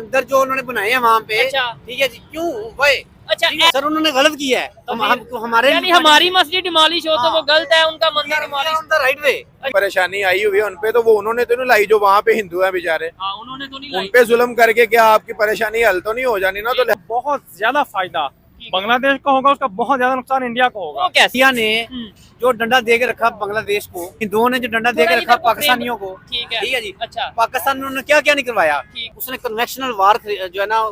मंदिर जो उन्होंने बनाए हैं वहाँ पे, अच्छा। ठीक है जी, क्यों हुए? अच्छा, ठीक है सर, उन्होंने गलत किया है, तो हमारे यानी हमारी मस्जिद डिमोलिश हो तो वो गलत है, उनका मंदिर डिमोलिश। Right way. परेशानी आई हुई है उनपे, तो वो उन्होंने तो नहीं लाई, जो वहाँ पे हिंदू है बेचारे, हाँ, उन्होंने तो नहीं लाई। उनपे जुल्म करके क्या आपकी परेशानी हल तो नहीं हो जानी ना? तो बहुत ज्यादा फायदा बांग्लादेश को होगा, उसका बहुत ज्यादा नुकसान इंडिया को होगा। वो कैसे? इंडिया ने जो डंडा दे के रखा बांग्लादेश को, हिंदुओं ने जो डंडा दे के रखा पाकिस्तानियों को, ठीक है, ठीक है जी। अच्छा, पाकिस्तान ने उन्होंने क्या क्या नहीं करवाया। ठीक। उसने कन्वेंशनल वार जो है ना,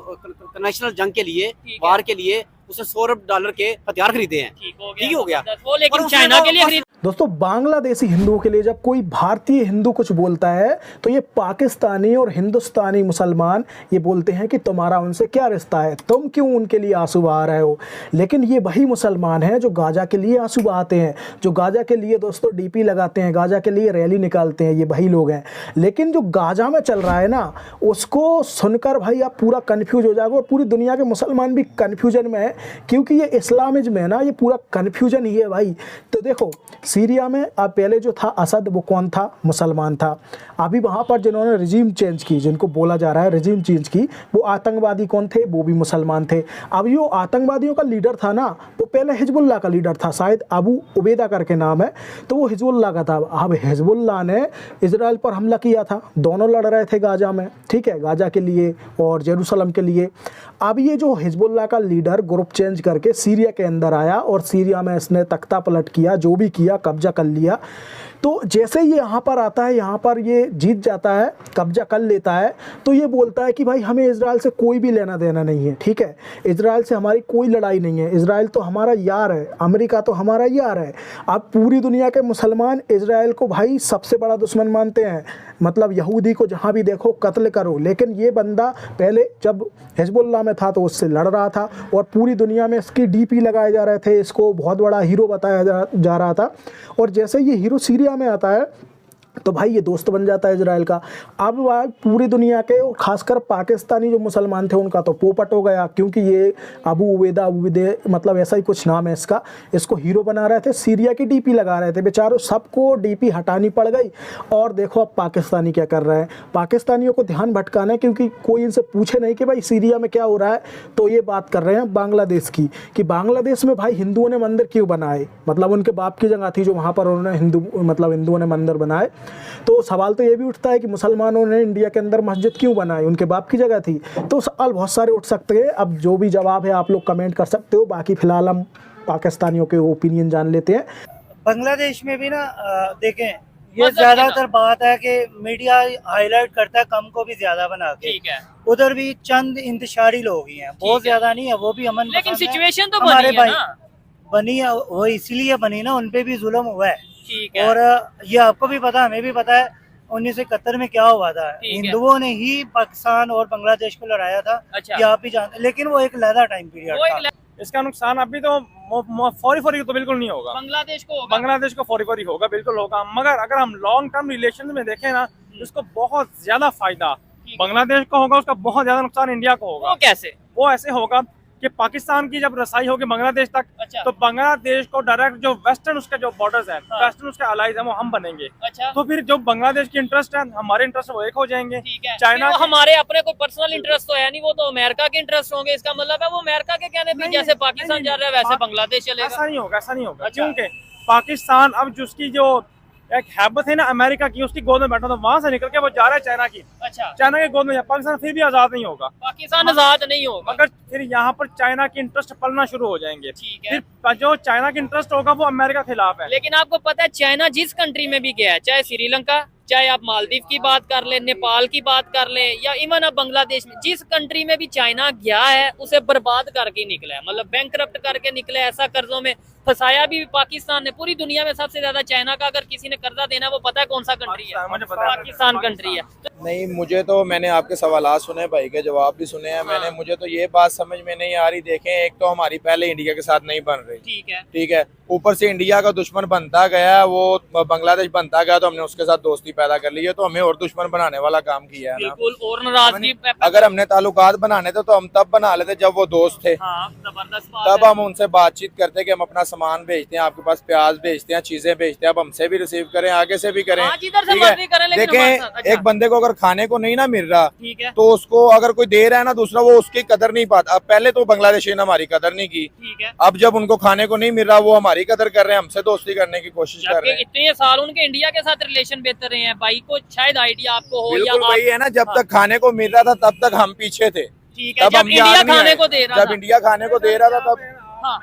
कन्वेंशनल जंग के लिए, ठीक है। वार के लिए उसने $100 अरब के हथियार खरीदे हैं। ठीक हो गया वो, लेकिन और उसने चाइना वो- के लिए खरीद। दोस्तों, बांग्लादेशी हिंदुओं के लिए जब कोई भारतीय हिंदू कुछ बोलता है तो ये पाकिस्तानी और हिंदुस्तानी मुसलमान ये बोलते हैं कि तुम्हारा उनसे क्या रिश्ता है, तुम क्यों उनके लिए आंसू बहा रहे हो। लेकिन ये वही मुसलमान हैं जो गाजा के लिए आंसू बहाते हैं, जो गाजा के लिए दोस्तों डीपी लगाते हैं, गाजा के लिए रैली निकालते हैं, ये वही लोग हैं। लेकिन जो गाजा में चल रहा है ना, उसको सुनकर भाई आप पूरा कन्फ्यूज हो जाओगे, और पूरी दुनिया के मुसलमान भी कन्फ्यूजन में है, क्योंकि ये इस्लामिज्म है ना, ये पूरा कन्फ्यूजन ही है भाई। तो देखो, सीरिया में अब पहले जो था असद, वो कौन था? मुसलमान था। अभी वहाँ पर जिन्होंने रिजीम चेंज की, जिनको बोला जा रहा है रिजीम चेंज की, वो आतंकवादी कौन थे? वो भी मुसलमान थे। अब जो आतंकवादियों का लीडर था ना, वो पहले हिजबुल्लाह का लीडर था, शायद अबू उबैदा करके नाम है, तो वो हिजबुल्लाह का था। अब हिजबुल्लाह ने इजराइल पर हमला किया था, दोनों लड़ रहे थे गाजा में, ठीक है, गाजा के लिए और जेरूसलम के लिए। अब ये जो हिजबुल्लाह का लीडर ग्रुप चेंज करके सीरिया के अंदर आया और सीरिया में इसने तख्ता पलट किया, जो भी किया, कब्जा कर लिया। तो जैसे ये यहाँ पर आता है, यहाँ पर ये जीत जाता है, कब्जा कर लेता है, तो ये बोलता है कि भाई हमें इजराइल से कोई भी लेना देना नहीं है, ठीक है, इजराइल से हमारी कोई लड़ाई नहीं है, इजराइल तो हमारा यार है, अमेरिका तो हमारा यार है। अब पूरी दुनिया के मुसलमान इजराइल को भाई सबसे बड़ा दुश्मन मानते हैं, मतलब यहूदी को जहाँ भी देखो कत्ल करो। लेकिन ये बंदा पहले जब हिजबुल्लाह में था तो उससे लड़ रहा था, और पूरी दुनिया में इसकी डीपी लगाए जा रहे थे, इसको बहुत बड़ा हीरो बताया जा रहा था। और जैसे ये हीरो सीरिया में आता है तो भाई ये दोस्त बन जाता है इजराइल का। अब पूरी दुनिया के और खासकर पाकिस्तानी जो मुसलमान थे उनका तो पोपट हो गया, क्योंकि ये अबू उबैदा मतलब ऐसा ही कुछ नाम है इसका, इसको हीरो बना रहे थे, सीरिया की डीपी लगा रहे थे, बेचारों सबको डीपी हटानी पड़ गई। और देखो अब पाकिस्तानी क्या कर रहे हैं, पाकिस्तानियों को ध्यान भटकाना है, क्योंकि कोई इनसे पूछे नहीं कि भाई सीरिया में क्या हो रहा है, तो ये बात कर रहे हैं बांग्लादेश की, कि बांग्लादेश में भाई हिंदुओं ने मंदिर क्यों बनाए, मतलब उनके बाप की जगह थी जो वहाँ पर उन्होंने हिंदुओं ने मंदिर बनाए। तो सवाल तो ये भी उठता है कि मुसलमानों ने इंडिया के अंदर मस्जिद क्यों बनाई, उनके बाप की जगह थी। तो सवाल बहुत सारे उठ सकते हैं, अब जो भी जवाब है आप लोग कमेंट कर सकते हो। बाकी फिलहाल हम पाकिस्तानियों के ओपिनियन जान लेते हैं। बांग्लादेश में भी ना देखें, ये ज्यादातर बात है कि मीडिया हाईलाइट करता है कम को भी ज्यादा बना के। ठीक है, उधर भी चंद इंतशारी लोग ही हैं, बहुत ज्यादा नहीं है, वो भी अमन लेकिन पसंद है। सिचुएशन तो हमारे बनी है भाई ना। बनी है, वो इसीलिए बनी ना, उनपे भी जुल्म हुआ है। ठीक है, और ये आपको भी पता, हमें भी पता है 1971 में क्या हुआ था। ठीक है। हिंदुओं ने ही पाकिस्तान और बांग्लादेश को लड़ाया था, अच्छा। ये आप भी जानते, लेकिन वो एक लहदा टाइम पीरियड वो था। एक इसका नुकसान अभी तो फौरी तो बिल्कुल नहीं होगा, बांग्लादेश को होगा। बांग्लादेश को फौरी होगा, बिल्कुल होगा। मगर अगर हम लॉन्ग टर्म रिलेशन में देखें ना, तो इसको बहुत ज्यादा फायदा बांग्लादेश को होगा, उसका बहुत ज्यादा नुकसान इंडिया को होगा। वो कैसे? वो ऐसे होगा कि पाकिस्तान की जब रसाई होगी बांग्लादेश तक, अच्छा। तो बांग्लादेश को डायरेक्ट जो वेस्टर्न उसके जो बॉर्डर्स हैं, हाँ। वेस्टर्न उसके अलाइज हैं, वो हम बनेंगे। अच्छा, तो फिर जो बांग्लादेश की इंटरेस्ट है, हमारे इंटरेस्ट वो एक हो जाएंगे। ठीक है। चाइना वो हमारे अपने कोई पर्सनल इंटरेस्ट तो है नहीं, वो तो अमेरिका के इंटरेस्ट होंगे। इसका मतलब है वो अमेरिका के कहने पे नहीं, जैसे पाकिस्तान नहीं, जा रहा है वैसे पा- बांग्लादेश चलेगा। ऐसा नहीं होगा, ऐसा नहीं होगा। अच्छा। क्योंकि पाकिस्तान अब जिसकी जो एक हैबत है ना अमेरिका की, उसकी गोद में बैठा, तो वहां से निकल के वो जा रहा है चाइना की, अच्छा, चाइना की गोद में। पाकिस्तान फिर भी आजाद नहीं होगा, पाकिस्तान आजाद नहीं होगा। मगर फिर यहाँ पर चाइना की इंटरेस्ट पलना शुरू हो जाएंगे। ठीक है, फिर जो चाइना की इंटरेस्ट होगा वो अमेरिका के खिलाफ है। लेकिन आपको पता है चाइना जिस कंट्री में भी गया है, चाहे श्रीलंका, चाहे आप मालदीव की बात कर ले, नेपाल की बात कर ले, या इवन अब बांग्लादेश में, जिस कंट्री में भी चाइना गया है उसे बर्बाद करके निकला है, मतलब बैंकरप्ट करके निकला है। ऐसा कर्जों में फंसाया भी पाकिस्तान ने। पूरी दुनिया में सबसे ज्यादा चाइना का अगर किसी ने कर्जा देना है, वो पता है कौन सा कंट्री है? मुझे पता है, पाकिस्तान कंट्री है। नहीं, मुझे तो, मैंने आपके सवालात सुने, भाई के जवाब भी सुने हैं मैंने, मुझे तो ये बात समझ में नहीं आ रही। देखें, एक तो हमारी पहले इंडिया के साथ नहीं बन रही, ठीक है, ठीक है, ऊपर से इंडिया का दुश्मन बनता गया, वो बांग्लादेश बनता गया, तो हमने उसके साथ दोस्ती पैदा कर ली है, तो हमें और दुश्मन बनाने वाला काम किया है ना। बिल्कुल। और नाराजगी अगर हमने ताल्लुकात बनाने थे तो हम तब बना लेते जब वो दोस्त थे, हाँ, जबरदस्त बात तब है। हम उनसे बातचीत करते कि हम अपना सामान भेजते हैं, आपके पास प्याज भेजते हैं, चीजें भेजते हैं, आप हमसे भी रिसीव करें, आगे से भी करें। आज इधर से ठीक है? मर्जी करें, लेकिन हमारे साथ। देखें, अच्छा। एक बंदे को अगर खाने को नहीं ना मिल रहा ठीक है, तो उसको अगर कोई दे रहा है ना दूसरा, वो उसकी कदर नहीं पाता। अब पहले तो बांग्लादेशी ने हमारी कदर नहीं की, ठीक है। अब जब उनको खाने को नहीं मिल रहा वो हमारी कदर कर रहे हैं, हमसे दोस्ती करने की कोशिश कर रहे जबकि हैं। इतने साल उनके इंडिया के साथ रिलेशन बेहतर रहे हैं, भाई को शायद आइडिया आपको हो या बिल्कुल आप। वही है ना, जब हाँ। तक खाने को मिल रहा था तब तक हम पीछे थे, ठीक है, तब जब हम इंडिया याद नहीं खाने आए। को दे रहा जब था। इंडिया खाने को दे रहा था तब हाँ।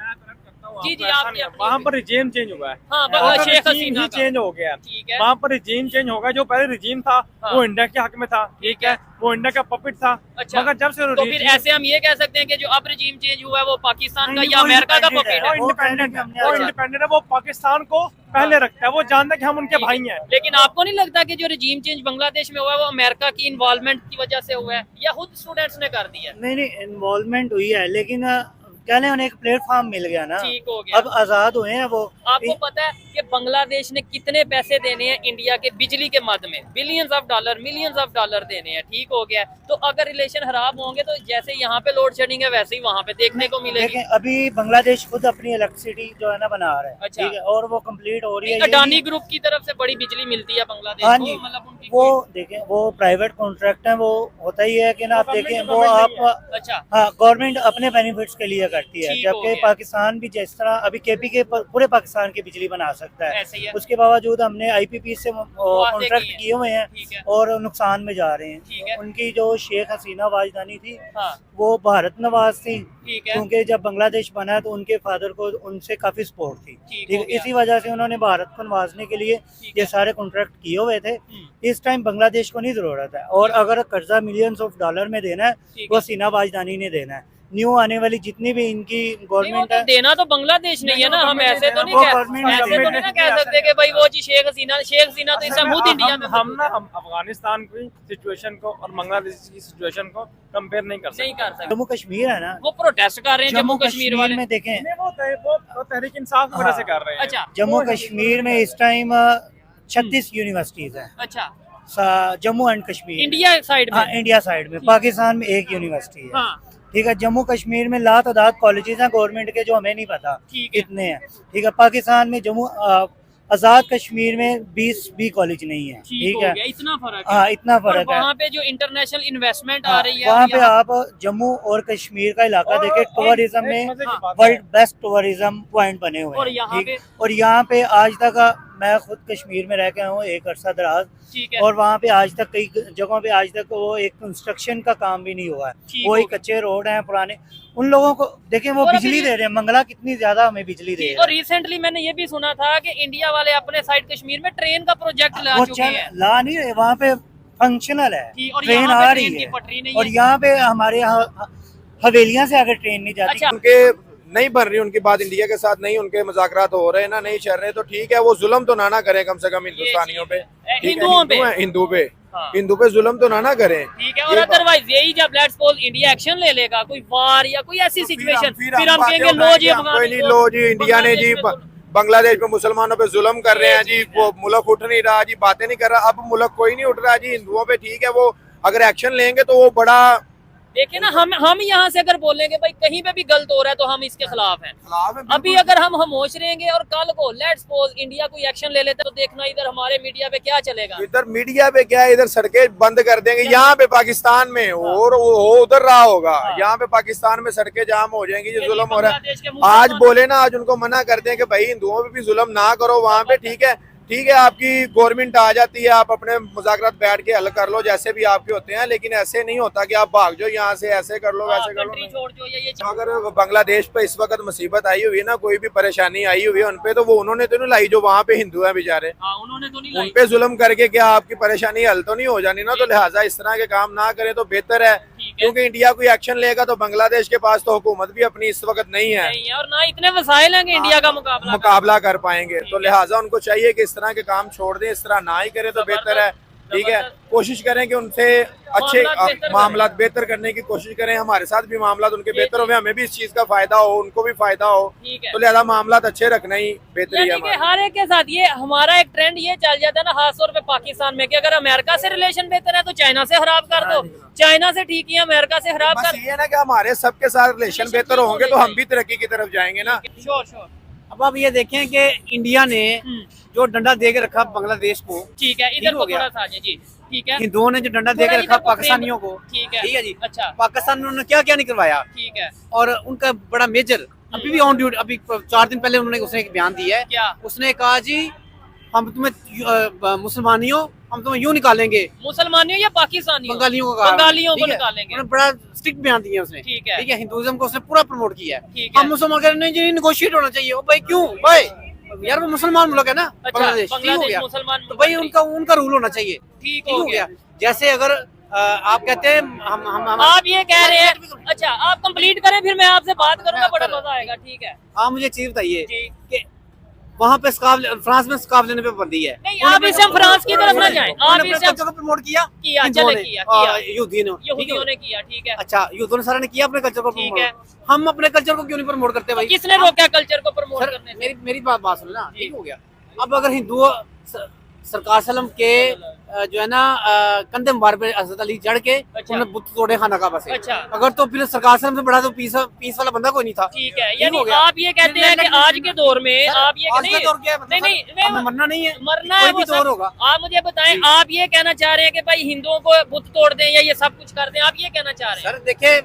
जी, जी जी, आपकी अपनी- वहाँ पर रिजीम चेंज हुआ है। हाँ, वहाँ पर शेख regime हसीना ही का। चेंज हो गया है। ठीक है। वहाँ पर रिजीम चेंज होगा, जो पहले रिजीम था हाँ। वो इंडिया के हक में था, ठीक है, वो इंडिया का पपिट था। अच्छा। मगर जब से तो फिर regime- ऐसे हम ये कह सकते हैं कि जो अब रिजीम चेंज हुआ है वो पाकिस्तान का नहीं, या वो अमेरिका का independent पपेट है। है। वो इंडिपेंडेंट है, हमने वो अच्छा। इंडिपेंडेंट है, वो पाकिस्तान को पहले रखता है, वो जानता है कि हम उनके भाई हैं। लेकिन आपको नहीं लगता कि जो रिजीम चेंज बांग्लादेश में हुआ है वो अमेरिका की इन्वॉल्वमेंट की वजह से हुआ है या खुद स्टूडेंट्स ने कर दिया है? नहीं, इन्वॉल्वमेंट हुई है, लेकिन क्या नहीं, उन्हें एक प्लेटफॉर्म मिल गया ना, ठीक हो गया। अब आजाद हुए हैं वो। आपको पता है कि बांग्लादेश ने कितने पैसे देने हैं इंडिया के बिजली के मद में? Billions of dollar, millions of dollar देने हैं, ठीक हो गया। तो अगर रिलेशन खराब होंगे तो जैसे यहाँ पे लोड शेडिंग है वैसे ही वहाँ पे देखने को मिलेगी। देखें, अभी बांग्लादेश खुद अपनी इलेक्ट्रिसिटी जो है ना बना रहा है, अच्छा। ठीक है, और वो कंप्लीट हो रही है। ये अडानी नहीं- ग्रुप की तरफ से बड़ी बिजली मिलती है बांग्लादेश हाँ को, जी, मतलब उनकी वो देखें, वो प्राइवेट कॉन्ट्रैक्ट है, वो होता ही है कि ना, आप देखें वो आप, अच्छा, हाँ, गवर्नमेंट अपने बेनिफिट्स के लिए करती है, ठीक हो जबकि गया। पाकिस्तान भी जिस तरह अभी केपी के पूरे पाकिस्तान की बिजली बना सकता है, ऐसे ही है। उसके बावजूद हमने आईपीपी से कॉन्ट्रैक्ट किए हैं। किए हुए हैं ठीक है। और नुकसान में जा रहे ठीक है। हैं। उनकी जो शेख हसीना वाजदानी थी, हाँ, वो भारत नवाज थी, ठीक है। क्योंकि जब बांग्लादेश बना तो उनके फादर को उनसे काफी सपोर्ट थी, ठीक ठीक हो है, गया। इसी वजह से उन्होंने भारत को नवाजने के लिए ठीक ये है। सारे कॉन्ट्रैक्ट किए हुए थे। हम्म। इस टाइम बांग्लादेश को नहीं जरूरत है, और अगर कर्जा मिलियंस ऑफ डॉलर में देना है ठीक वो है। हसीना वाजदानी ने देना है। न्यू आने वाली जितनी भी इनकी नहीं, वो गवर्नमेंट तो है, देना तो बांग्लादेश नहीं है ना, हम ऐसे तो नहीं वो कह गवर्नमेंट ऐसे तो गवर्नमेंट नहीं ना कह सकते कि भाई वो जी शेख हसीना तो इस समय खुद इंडिया में हम ना, हम अफगानिस्तान की सिचुएशन को और बांग्लादेश की सिचुएशन को कंपेयर नहीं कर नहीं सकते। कर सकते। जम्मू कश्मीर है ना, वो प्रोटेस्ट कर रहे हैं जम्मू कश्मीर वाले। में देखें, नहीं, वो तहरीक इंसाफ की वजह से कर रहे हैं। अच्छा, जम्मू कश्मीर में इस टाइम 36 यूनिवर्सिटीज हैं, अच्छा, Jammu and Kashmir, India side में। हाँ, इंडिया साइड में। पाकिस्तान में एक यूनिवर्सिटी है, हाँ, ठीक है। जम्मू कश्मीर में लातादाद कॉलेजेस हैं गवर्नमेंट के, जो हमें नहीं पता ठीक है। कितने हैं, ठीक है। पाकिस्तान में जम्मू आजाद कश्मीर में 20 भी कॉलेज नहीं है, ठीक ठीक हो है। गया, इतना फर्क है। हाँ, इतना और फर्क है। वहाँ पे जो इंटरनेशनल इन्वेस्टमेंट आ हाँ, रही है वहाँ और पे यहाँ- आप जम्मू और कश्मीर का इलाका देखे, और टूरिज्म एक में मजे की बात वर्ल्ड है। बेस्ट टूरिज्म पॉइंट बने हुए और हैं, यहाँ ठीक। पे- और यहाँ पे आज तक मैं खुद कश्मीर में रह के आया हूँ एक अरसा दराज, ठीक है, और वहाँ पे आज तक कई जगहों पे आज तक वो एक कंस्ट्रक्शन का काम भी नहीं हुआ है, ठीक वही हो गया। कच्चे रोड हैं पुराने। उन लोगों को देखें, वो और बिजली अभी- दे रहे हैं, मंगला कितनी ज्यादा हमें बिजली दे और रहे हैं। रिसेंटली मैंने ये भी सुना था कि इंडिया वाले अपने साइड कश्मीर में ट्रेन का प्रोजेक्ट ला वो चुके चल हैं। ला नहीं रहे, वहाँ पे फंक्शनल है, ठीक, और ट्रेन यहाँ पे आ ट्रेन रही की है, पटरी नहीं और है। यहाँ पे हमारे यहाँ हवेलियां से आगे ट्रेन नहीं जाती। अच्छा, उनके नहीं बन रही, उनकी बात इंडिया के साथ नहीं, उनके मुज़ाकरात हो रहे हैं ना, नहीं चल रहे, तो ठीक है, वो जुल्म तो ना करें कम से कम हिंदुस्तानियों पे, ठीक है, हिंदुओं पे। हिंदू पे, हाँ। हिंदू पे जुल्म तो ना करें। ठीक है, और ये बात- अदरवाइज यही जब लेट्स सपोज इंडिया एक्शन ले लेगा, कोई वार या कोई ऐसी सिचुएशन, फिर हम बातें कहेंगे लो उठाएंगे, जी हम कोई नहीं, लो जी इंडिया ने जी बांग्लादेश में बांग्लादेश में मुसलमानों पे जुल्म कर रहे हैं जी, वो मुल्क उठ नहीं रहा जी, बातें नहीं कर रहा। अब मुल्क कोई नहीं उठ रहा जी, हिंदुओं पे ठीक है, वो अगर एक्शन लेंगे तो वो बड़ा देखिए ना, हम यहाँ से अगर बोलेंगे भाई कहीं पे भी गलत हो रहा है तो हम इसके खिलाफ हैं। खिलाफ है। अभी अगर हम खामोश रहेंगे और कल को लेट्स सपोज इंडिया कोई एक्शन ले लेता है तो देखना इधर हमारे मीडिया पे क्या चलेगा। इधर मीडिया पे क्या है, इधर सड़कें बंद कर देंगे, यहाँ पे पाकिस्तान में और वो उधर रहा होगा, यहाँ पे पाकिस्तान में सड़कें जाम हो जाएंगी, जो जुल्म हो रहा बांग्लादेश के है। मुसलमान- आज बोले ना, आज उनको मना कर दें कि भाई हिंदुओं पे भी जुल्म ना करो वहाँ पे, ठीक है, ठीक है, आपकी गवर्नमेंट आ जाती है, आप अपने मुज़ाकरात बैठ के हल कर लो जैसे भी आपके होते हैं, लेकिन ऐसे नहीं होता कि आप भाग जाओ यहाँ से, ऐसे कर लो वैसे कर लो। कंट्री छोड़ दो या ये अगर बांग्लादेश पे इस वक्त मुसीबत आई हुई है ना, कोई भी परेशानी आई हुई है उनपे, तो वो उन्होंने तो नहीं लाई, जो वहाँ पे हिंदू हैं बेचारे, हाँ, उन्होंने तो नहीं लाई। उनपे जुल्म करके क्या आपकी परेशानी हल तो नहीं हो जानी ना, तो लिहाजा इस तरह के काम ना करें तो बेहतर है, ठीक है, क्योंकि इंडिया कोई एक्शन लेगा तो बांग्लादेश के पास तो हुकूमत भी अपनी इस वक्त नहीं है, नहीं है, और ना इतने वसाइल हैं कि इंडिया का मुकाबला कर पाएंगे, तो लिहाजा उनको चाहिए कि इस तरह के काम छोड़ दें, इस तरह ना ही करें तो बेहतर है, ठीक है। कोशिश करें कि उनसे अच्छे मामला बेहतर करने की कोशिश करें, हमारे साथ भी मामला उनके बेहतर हो, हमें भी इस चीज का फायदा हो, उनको भी फायदा हो, ठीक है। तो लिहाजा मामला अच्छे रखना ही बेहतरी है यानी कि हमारी। हर एक के साथ ये हमारा एक ट्रेंड ये चल जाता है ना, खास तौर पे पाकिस्तान में, कि अगर अमेरिका से रिलेशन बेहतर है तो चाइना से खराब कर दो, चाइना से ठीक है अमेरिका से खराब बस कर। ये ना कि हमारे सबके साथ रिलेशन बेहतर होंगे तो हम भी तरक्की की तरफ जाएंगे ना। Sure sure. अब आप ये देखें कि इंडिया ने जो डंडा दे के रखा बांग्लादेश को, ठीक है, ठीक इधर हो को गया। थोड़ा सा आ जाए जी, ठीक है, हिंदुओं ने जो डंडा दे थोड़ा के इधर रखा को frame- पाकिस्तानियों को, ठीक है, ठीक है जी। अच्छा, पाकिस्तान ने उन्होंने क्या क्या नहीं करवाया, ठीक है, और उनका बड़ा मेजर अभी भी ऑन ड्यूटी, अभी 4 दिन पहले उन्होंने उसने एक बयान दिया है। क्या उसने कहा जी हम तुम्हें मुसलमानियों हम तुम्हें यूं निकालेंगे, मुसलमानियों या पाकिस्तानियों? बंगालियों को कहा, बंगालियों को ठीक है? निकालेंगे। उन्होंने बड़ा स्ट्रिक्ट बयान दिया उसने, ठीक है। ठीक है, हिंदुइज्म को उसने पूरा प्रमोट किया है। ठीक है। हम मुसलमान कह रहे हैं जी नेगोशिएट होना चाहिए। ओ भाई क्यों भाई, यार वो मुसलमान मुल्क है ना, अच्छा, बांग्लादेश, ठीक हो बांग्लादेश गया, मुसलमान तो भाई मुल्क उनका उनका रूल होना चाहिए, ठीक हो गया। जैसे अगर आप कहते हैं हम आप ये कह रहे हैं, अच्छा आप कंप्लीट करें फिर मैं आपसे बात करूंगा, बड़ा मजा आएगा, ठीक है आप मुझे चीज बताइए जी। कि वहाँ पे फ्रांस में स्कार्फ लेने पे पाबंदी है। नहीं, आप इसे हम फ्रांस की तरफ ना जाएं, आप इसे को प्रमोट किया, किया, हिंदुओं चले ने, किया, यहूदियों ने, यहूदियों ने किया, ठीक है, अच्छा यूदों ने सारा ने किया अपने कल्चर को ठीक promote। है। हम अपने कल्चर को क्यों नहीं प्रमोट करते भाई? किसने रोका कल्चर को प्रमोट सर करने से? मेरी बात सुनो ना, ठीक हो गया। अब अगर हिंदुओं सरकार सलम के जो है ना कंधे मुबारक पे हज़रत अली चढ़ के अच्छा। उन्होंने बुत तोड़े खाना काबा से, अच्छा। अगर तो फिर सरकार सलम से बड़ा तो पीस वाला बंदा कोई नहीं था। ठीक है, ठीक यानी हो गया। आप ये कहते हैं कि आज के दौर में सर, आप ये आज का दौर क्या है? नहीं नहीं हमें मैं- मरना नहीं है, मरना कोई है भी वो दौर सब होगा। आप मुझे बताएं, जी। आप ये कहना चाह रहे हैं कि भाई हिंदुओं को बुत तोड़ दें या ये सब कुछ कर दें, आप ये कहना चाह रहे हैं? सर देखे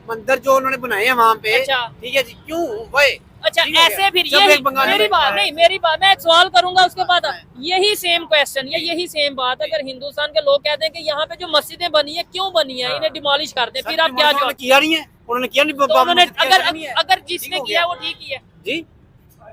मंदिर जो उन्होंने बनाए हैं वहाँ पे, अच्छा। ठीक है जी, क्यों भाई? अच्छा ठीक हो ऐसे गया। फिर जब यही एक बंगाली मेरी में- बात नहीं, मेरी बात मैं एक सवाल करूंगा उसके बाद यही सेम क्वेश्चन या यही सेम बात अगर हिंदुस्तान के लोग कहते हैं कि यहाँ पे जो मस्जिदें बनी है क्यों बनी है, इन्हें डिमोलिश कर दें, फिर आप क्या उन्होंने जवाब? किया नहीं है, उन्होंने किया नहीं, तो उन्होंने मस्जिद किया अगर नहीं है। अगर जिसने ठीक हो किया गया। वो ठीक ही है, जी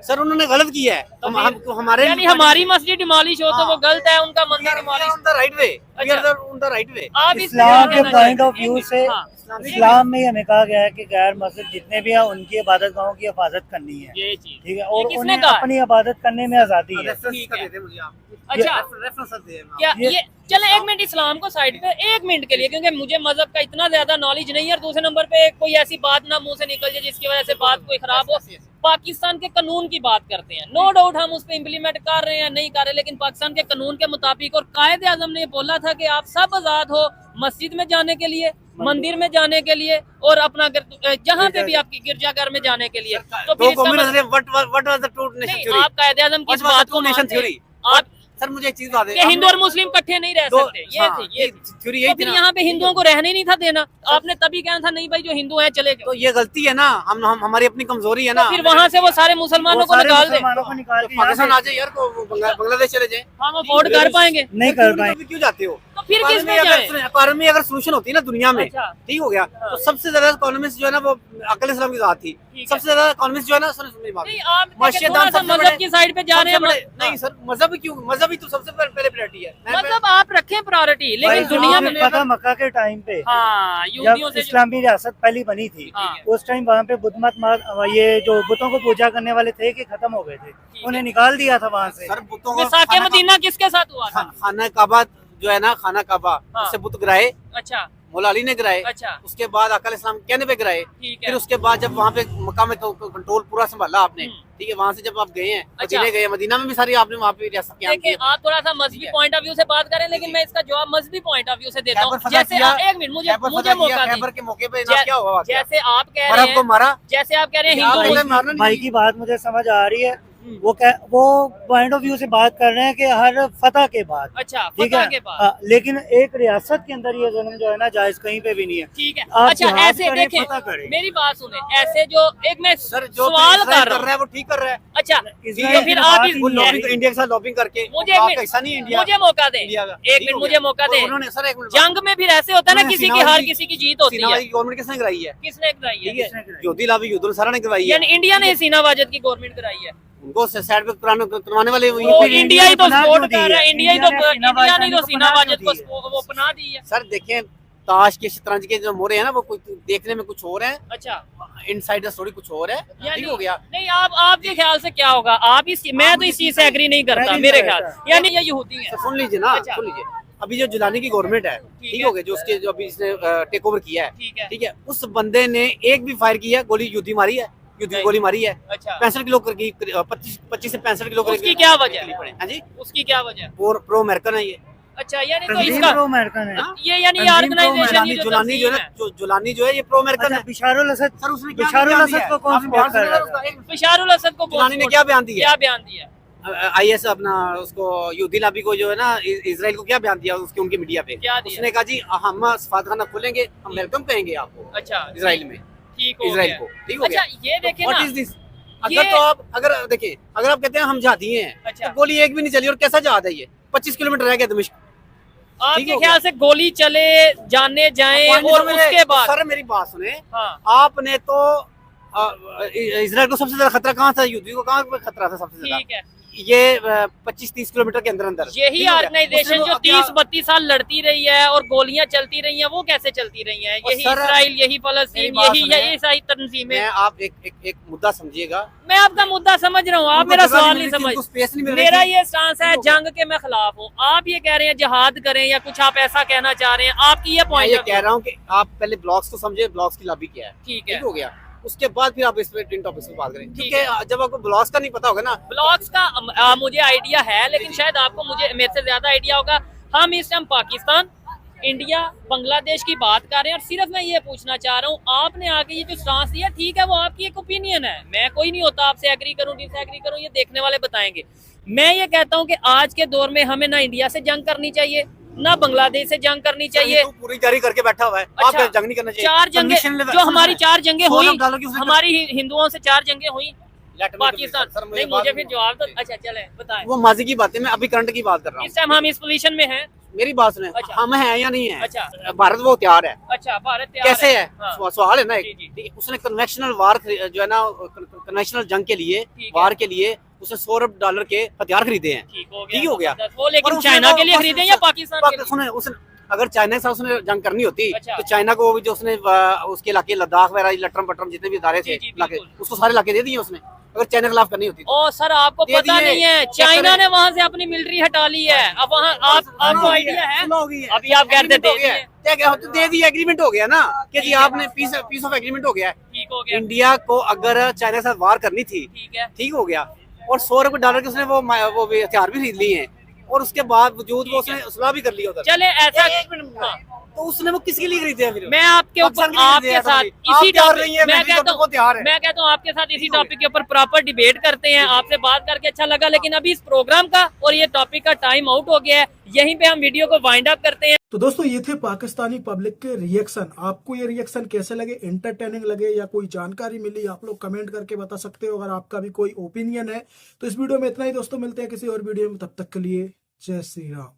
सर उन्होंने गलत किया है, तो हमारे यानी हमारी मस्जिद डिमोलिश हो तो वो गलत है, उनका मंदिर डिमोलिश। राइट वे, अच्छा। Right way. आप इस इस्लाम पे के कहना पॉइंट चाहें? ऑफ व्यू से हाँ, इस्लाम में हमें कहा गया है कि गैर मस्जिद जितने भी हैं उनकी इबादत गाहों की हिफाजत करनी है, ये चीज ठीक है, ये और किसने उन्हें कहा है? अपनी इबादत करने में आज़ादी है। ठीक है। मुझे आप अच्छा रेफरेंस दे क्या ये- ये चले एक मिनट इस्लाम को साइड पे एक मिनट के लिए, क्योंकि मुझे मजहब का इतना ज्यादा नॉलेज नहीं है, और दूसरे नंबर पे कोई ऐसी बात ना मुंह से निकल जाए जिसकी वजह से बात कोई खराब हो। पाकिस्तान के कानून की बात करते हैं, नो डाउट हम उस पर इम्प्लीमेंट कर रहे हैं नहीं कर रहे, लेकिन पाकिस्तान के कानून के मुताबिक, और कायदे आजम ने बोला था कि आप सब आजाद हो मस्जिद में जाने के लिए, मंदिर में जाने के लिए, और अपना जहाँ पे भी आपकी गिरजाघर में जाने के लिए। तो फिर दो इसका कम्युनिस्ट मतलब- what was the true nation नहीं, थ्योरी? आप कायदे आजम की इस What was the बात को true nation मानते हैं? theory? आप सर मुझे एक चीज बता कि हिंदू और मुस्लिम इकट्ठे नहीं रह सकते, ये थी ये थी। थ्योरी तो यही फिर थी ना। यहाँ पे हिंदुओं को रहने नहीं था देना, आपने तभी कहना था नहीं भाई जो हिंदू हैं चले तो जाओ, ये गलती है ना, हम हमारी अपनी कमजोरी है तो ना। फिर वहाँ से वो सारे मुसलमानों को सारे निकाल दे, मुसलमानों को निकाल के यहाँ पाकिस्तान से आ जाए यार, को बांग्लादेश चले जाए, हम अफोर्ड कर पाएंगे? नहीं कर पाएंगे। क्यों जाते हो? तो फिर किस में जाए? इकोनॉमी अगर सोल्यूशन होती है ना दुनिया में, अच्छा। ठीक हो गया, तो सबसे ज्यादा इकोनॉमिस्ट जो है ना वो अकल इस्लाम की जात थी, ठीक है। सबसे ज्यादा इकोनॉमिस्ट जो है ना सर मेरी बात नहीं आप देखिए, मस्जिद थोड़ा सा सबसे मजहब बड़े- की साइड पे जा रहे हैं। नहीं सर मजहब क्यों, मजहब ही तो सबसे पहले प्रायोरिटी है। मतलब आप रखें प्रायोरिटी, भाई, लेकिन दुनिया में पता मक्का के टाइम पे हाँ यहूदियों जब से जो- इस्लामी रियासत पहली बनी थी, हाँ। उस टाइम वहाँ पे बुत मत ये जो बुतों को पूजा करने वाले थे कि खत्म हो गए थे, उन्हें निकाल दिया था वहाँ से। सर बुतों को मिसाके मदीना किसके साथ हुआ था? खाना काबा जो है ना, खाना काबा हाँ। उससे बुत गिराए, अच्छा मौला अली ने गिराए, अच्छा उसके बाद अकल इस्लाम कहने पे गिराए, ठीक है। फिर उसके बाद जब वहाँ पे मक्का में तो कंट्रोल पूरा संभाला आपने, ठीक है, वहाँ से जब आप गए हैं अच्छा। मदीने गए, मदीना में भी सारी आपने वहाँ पे रियासत कायम की देखिए है। आप थोड़ा सा मजहबी ठीक है। पॉइंट ऑफ व्यू से बात करें, लेकिन मैं इसका जवाब मजहबी पॉइंट ऑफ व्यू से देता हूँ। खैबर फतह जैसे किया, एक मिनट मुझे खैबर मुझे फतह मौका किया, दी, खैबर के मौके पे इनाम क्या हुआ वाकया? जैसे आप कह और रहे आपको हैं, मारा, जैसे आप कह रहे हैं आप हिंदू पहले मारना नहीं भाई की बात मुझे समझ आ रही है, वो पॉइंट ऑफ व्यू से बात कर रहे हैं कि हर फतह के बाद, अच्छा ठीक फतह है, के बाद, हाँ, लेकिन एक रियासत के अंदर ये जुल्म जो है ना जायज कहीं पे भी नहीं है। ठीक है। आप अच्छा जिहाद ऐसे करें, देखें, फतह करें। मेरी बात सुने, ऐसे जो एक मैं सर जो सवाल इस्राइल कर रहा हूँ, है वो ठीक कर रहा है, अच्छा इजराइल तो फिर की आप बात इस ही वो नहीं है। लॉबिंग इंडिया के साथ लॉबिंग करके मुझे एक आपका मिनट- हिस्सा नहीं है इंडिया, मुझे मौका दें, इंडिया का, एक ठीक मिनट हो मुझे गया। मौका दें। उन्होंने सर एक मिनट जंग में फिर ऐसे होता है ना, उन्होंने किसी की सीनावादी- हार किसी की जीत होती सीना है। वाली गवर्नमेंट किसने कराई है, किसने कराई है? ठीक है, योधी लाभी युद्ध सारा ने करवाई है, यानी इंडिया ने सीना वाजद की गवर्नमेंट कराई है, उनको साइड पे करवाने वाले वही तो पे- इंडिया ही तो बना सपोर्ट क्यों दी कर रहा है, है? इंडिया ही तो इंडिया ने सीना इंडिया ने तो वाजद सीना को वाजद बना क्यों को वो अपना दी है। सर देखें ताश के शतरंज के जो मोरे हैं ना वो कुछ देखने में कुछ और है, अच्छा इनसाइड द स्टोरी कुछ और है, यानी ठीक हो गया। नहीं आप आपके ख्याल से क्या होगा? आप इस मैं तो इस चीज से एग्री नहीं करता, मैं भी मेरे नहीं ख्याल करता। यानी ये यहूदी है। सर सुन लीजिए ना, अच्छा। सुन लीजिए, अभी जो जिलानी की गवर्नमेंट है, ठीक है। हो गया, जो उसके जो अभी इसने टेक ओवर किया है, ठीक है, ठीक है, उस बंदे ने एक भी फायर किया, गोली युद्धी मारी है, युद्ध गोली मारी है, अच्छा 65 किलो 25 से 65 किलो उसकी क्या वजह है? हाँ जी, उसकी क्या वजह है? प्रो अमेरिकन है ये, अच्छा, यानी तो तंजीम इसका प्रो अमेरिकन है। ये यानी तंजीम ऑर्गेनाइजेशन ये जो जुलानी जो है तंजीम है, जुलानी जो है ये प्रो अमेरिकन अच्छा, है। बिशारुल असद, सर उसने क्या बिशारुल बयान असद दिया को है? कौन आपने सपोर्ट बयान कर सुना रहा उसका? था? एक बिशारुल असद को जुलानी ने क्या बयान दिया? क्या बयान दिया? आईएस अपना उसको यहूदी लाबी को जो है ना इजराइल को क्या बयान दिया उसकी उनकी मीडिया पे? क्या दिया? उसने कहा जी हम सफारतखाना खोलेंगे, हम वेलकम कहेंगे आपको अच्छा, इजराइल में, ठीक हो इजराइल गया। को। ठीक हो अच्छा, गया? ये देखे व्हाट ना, इज दिस? ये- अगर तो आप अगर देखिए अगर आप कहते हैं हम जाती हैं अच्छा। तो गोली एक भी नहीं चली और कैसा जहाज है ये? 25 किलोमीटर रह गया दमिश्क। ठीक आपके हो ख्याल गया? से गोली चले जाने जाए पॉइंट और तो मेरे- उसके बाद सर मेरी बात सुने, हाँ आपने तो इजराइल को सबसे ज्यादा खतरा कहाँ था? यूदी को कहाँ पे खतरा था सबसे ज्यादा? ठीक है, ये 25-30 किलोमीटर के अंदर अंदर। यही ठीक हो गया? ऑर्गेनाइजेशन उसने जो वो क्या- 30-32 साल लड़ती रही है और गोलियां चलती रही हैं, वो कैसे चलती रही हैं? और यही सर, इसराइल, यही मेरी फलस्तीन, बात यही सुनिए। यही सारी तंजीमें। मैं आप एक मुद्दा समझिएगा। मैं आपका मुद्दा समझ रहा हूँ, आप उनको मेरा जगह सवाल नहीं नहीं मिल रही थी, उनको समझ। स्पेस नहीं मिल रही मेरा थी। ये स्टांस है ठीक हो गया? जंग के मैं खिलाफ हूँ, आप ये कह रहे हैं जिहाद करें या कुछ आप ऐसा कहना चाह रहे हैं, आपकी ये मैं पॉइंट ये कह रहा हूँ कि आप पहले ब्लॉग्स को समझे, ब्लॉग्स की लॉबी क्या है। ठीक है। ठीक हो गया? उसके बाद फिर आप इस पे इन टॉपिक्स पे बात करें, ठीक क्योंकि जब आपको ब्लॉग्स का नहीं पता होगा ना। ब्लॉग्स का मुझे आइडिया है, लेकिन शायद आपको मेरे से ज्यादा आइडिया होगा। हम इस टाइम पाकिस्तान, इंडिया, बांग्लादेश की बात कर रहे हैं और सिर्फ मैं ये पूछना चाह रहा हूँ, आपने आगे ये जो स्टांस लिया, ठीक है वो आपकी एक ओपिनियन है, मैं कोई नहीं होता आपसे एग्री करूँ डिसएग्री करूँ, ये देखने वाले बताएंगे। मैं ये कहता हूँ कि आज के दौर में हमें ना इंडिया से जंग करनी चाहिए, ना बांग्लादेश से जंग करनी चाहिए। तो पूरी जारी करके बैठा हुआ है, अच्छा, आप जंग नहीं करना चाहिए। चार जंगे Condition level- जो हमारी सुन- 4 जंगें $16 हुई, डॉलर की उसने- हमारी हिंदुओं से 4 जंगें हुई Let me Pakistan. complete, sir, नहीं बात मुझे फिर नहीं- जवाब दो। अच्छा चले बताएं, वो माजी की बात है, मैं अभी करंट की बात कर रहा हूँ। इस टाइम हम इस पोजीशन में हैं। मेरी बात सुने, अच्छा। हम हैं या नहीं है? अच्छा। भारत वो तैयार है। अच्छा, भारत तैयार कैसे है? हाँ। सवाल है ना एक। जी, जी। ठीक है, उसने कन्वेंशनल वार जो है ना, कन्वेंशनल जंग के लिए, ठीक है। वार के लिए उसने $100 के हथियार खरीदे हैं। ठीक हो गया, ठीक हो गया? जबरदस्त। वो लेकिन और उसने चाइना वो- के लिए खरीदे या पाकिस्तान के लिए? सुने, उसने अगर चाइना के साथ उसने जंग करनी होती अच्छा। तो चाइना को भी जो उसने उसके इलाके लद्दाख वगैरह लटरम पटरम जितने भी इदारे थे जी, जी, इलाके, बिल्कुल। उसको सारे इलाके दे दिए उसने, अगर चाइना के खिलाफ करनी होती तो। ओ सर, आपको दे पता दिए। नहीं है, क्या चाइना करें? ने वहां से अपनी मिलिट्री हटा ली है। अब वहाँ आपको आइडिया है? अभी आप कहते Agreement दे हो गया है। दिए। क्या क्या तो दे दिया, एग्रीमेंट हो गया ना कि जी ठीक है। आपने पीस ऑफ एग्रीमेंट हो गया है। ठीक हो गया, इंडिया को अगर चाइना के साथ वार करनी थी, ठीक है। ठीक हो गया, और $100 के उसने वो भी हथियार भी खरीद लिए हैं, और उसके बावजूद वो उसने सुलह भी कर लिया उधर। चले ऐसा एक मिनट, हाँ, तो उसने वो किसके लिए खरीदे हैं फिर? मैं आपके ऊपर पाकिस्तान के लिए आपके खरीदे साथ हैं तो इसी आप तैयार टॉपिक नहीं है, मैं मैं कहता को तैयार है। मैं कहता हूँ आपके साथ इसी ठीक हो टॉपिक के ऊपर प्रॉपर डिबेट करते हैं। आपसे बात करके अच्छा लगा, लेकिन अभी इस प्रोग्राम का और ये टॉपिक का टाइम आउट हो गया है, यहीं पे हम वीडियो को वाइंड अप करते हैं। तो दोस्तों ये थे पाकिस्तानी पब्लिक के रिएक्शन। आपको ये रिएक्शन कैसे लगे, एंटरटेनिंग लगे या कोई जानकारी मिली, आप लोग कमेंट करके बता सकते हो। अगर आपका भी कोई ओपिनियन है तो इस वीडियो में इतना ही दोस्तों, मिलते हैं किसी और वीडियो में, तब तक के लिए जय श्री राम।